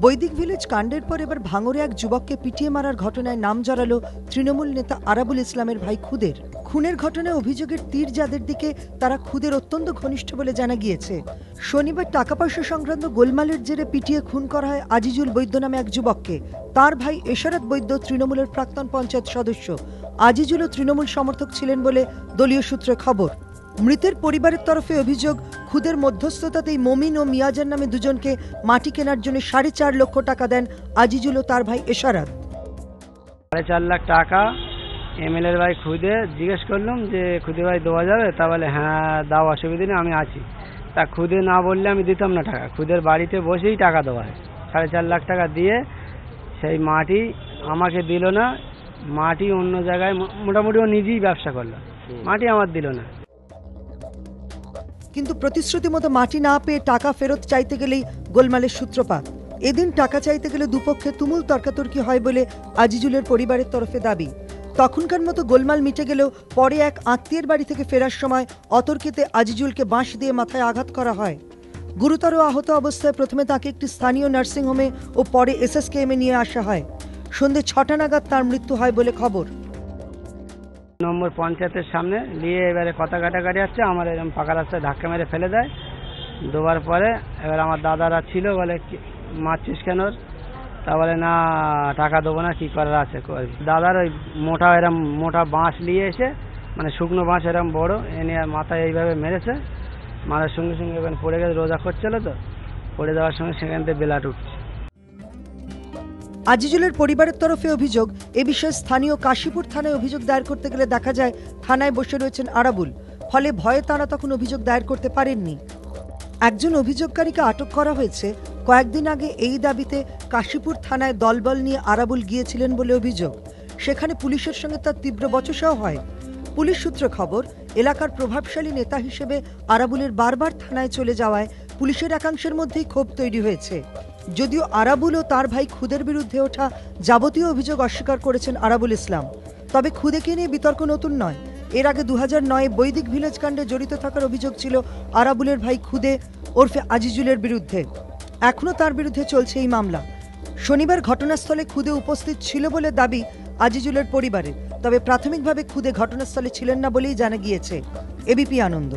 বৈদিক ভিলেজ কাণ্ডের পর এবার ভাঙড়ে এক যুবককে পিটিয়ে মারার ঘটনায় নাম জড়ালো তৃণমূল নেতা আরাবুল ইসলামের ভাই খুদের। খুনের ঘটনায় অভিযোগের তীর যাদের দিকে তারা খুদের অত্যন্ত ঘনিষ্ঠ বলে জানা গিয়েছে। শনিবার টাকা পয়সা সংক্রান্ত গোলমালের জেরে পিটিয়ে খুন করা হয় আজিজুল বৈদ্য নামে এক যুবককে। তার ভাই এশারাত বৈদ্য তৃণমূলের প্রাক্তন পঞ্চায়েত সদস্য। আজিজুলও তৃণমূল সমর্থক ছিলেন বলে দলীয় সূত্রে খবর। মৃতের পরিবারের তরফে অভিযোগ, খুদের মধ্যস্থতাতেই মমিন ও মিয়াজার নামে দুজনকে মাটি কেনার জন্য 4.5 লক্ষ টাকা দেন আজিজুল ও তার ভাই এশারাত। 4.5 লাখ টাকা এমএলএর ভাই খুদে জিজ্ঞেস করলাম যে খুদে ভাই দেওয়া যাবে? তা বলে হ্যাঁ দাও, অসুবিধা নেই, আমি আছি। তা খুদে না বললে আমি দিতাম না টাকা। খুদের বাড়িতে বসেই টাকা দেওয়া হয়। 4.5 লাখ টাকা দিয়ে সেই মাটি আমাকে দিল না, মাটি অন্য জায়গায় মোটামুটি ও নিজেই ব্যবসা করলো, মাটি আমার দিল না। কিন্তু প্রতিশ্রুতি মতো মাটি না পেয়ে টাকা ফেরত চাইতে গেলেই গোলমালের সূত্রপাত। এদিন টাকা চাইতে গেলে দুপক্ষে তুমুল তর্কাতর্কি হয় বলে আজিজুলের পরিবারের তরফে দাবি। তখনকার মতো গোলমাল মিটে গেলেও পরে এক আত্মীয়ের বাড়ি থেকে ফেরার সময় অতর্কিতে আজিজুলকে বাঁশ দিয়ে মাথায় আঘাত করা হয়। গুরুতর আহত অবস্থায় প্রথমে তাকে একটি স্থানীয় নার্সিংহোমে ও পরে এসএসকেএমে নিয়ে আসা হয়। সন্ধ্যে 6টা নাগাদ তার মৃত্যু হয় বলে খবর। নম্বর পঞ্চায়েতের সামনে নিয়ে এবারে কথা কাটাকাটি হচ্ছে, আমার এরকম ফাঁকা রাস্তায় ধাক্কা মেরে ফেলে দেয়। দেওয়ার পরে এবার আমার দাদারা ছিল, বলে মারছিস কেন? তা বলে না টাকা দেবো না, কী করার আছে। দাদার ওই মোটা বাঁশ নিয়ে এসে, মানে শুকনো বাঁশ এরকম বড়, এনে মাথায় এইভাবে মেরেছে। মারার সঙ্গে সঙ্গে এখানে পড়ে গেছে, রোজা করছিল তো, পড়ে যাওয়ার সঙ্গে সেখান থেকে বেলাট উঠছে। আজিজুলের পরিবারের তরফে অভিযোগ, এ বিষয়ে স্থানীয় কাশীপুর থানায় অভিযোগ দায়ের করতে গেলে দেখা যায় থানায় বসে রয়েছেন আরাবুল। ফলে ভয়ে তারা তখন অভিযোগ দায়ের করতে পারেননি। একজন অভিযোগকারীকে আটক করা হয়েছে। কয়েকদিন আগে এই দাবিতে কাশীপুর থানায় দলবল নিয়ে আরাবুল গিয়েছিলেন বলে অভিযোগ। সেখানে পুলিশের সঙ্গে তার তীব্র বচসাও হয়। পুলিশ সূত্রে খবর, এলাকার প্রভাবশালী নেতা হিসেবে আরাবুলের বারবার থানায় চলে যাওয়ায় পুলিশের একাংশের মধ্যেই ক্ষোভ তৈরি হয়েছে। যদিও আরাবুল ও তার ভাই খুদের বিরুদ্ধে ওঠা যাবতীয় অভিযোগ অস্বীকার করেছেন আরাবুল ইসলাম। তবে খুদেকে নিয়ে বিতর্ক নতুন নয়। এর আগে 2009 বৈদিক ভিলেজ কাণ্ডে জড়িত থাকার অভিযোগ ছিল আরাবুলের ভাই খুদে ওরফে আজিজুলের বিরুদ্ধে। এখনও তার বিরুদ্ধে চলছে এই মামলা। শনিবার ঘটনাস্থলে খুদে উপস্থিত ছিল বলে দাবি আজিজুলের পরিবারের। তবে প্রাথমিকভাবে খুদে ঘটনাস্থলে ছিলেন না বলেই জানা গিয়েছে। এবিপি আনন্দ।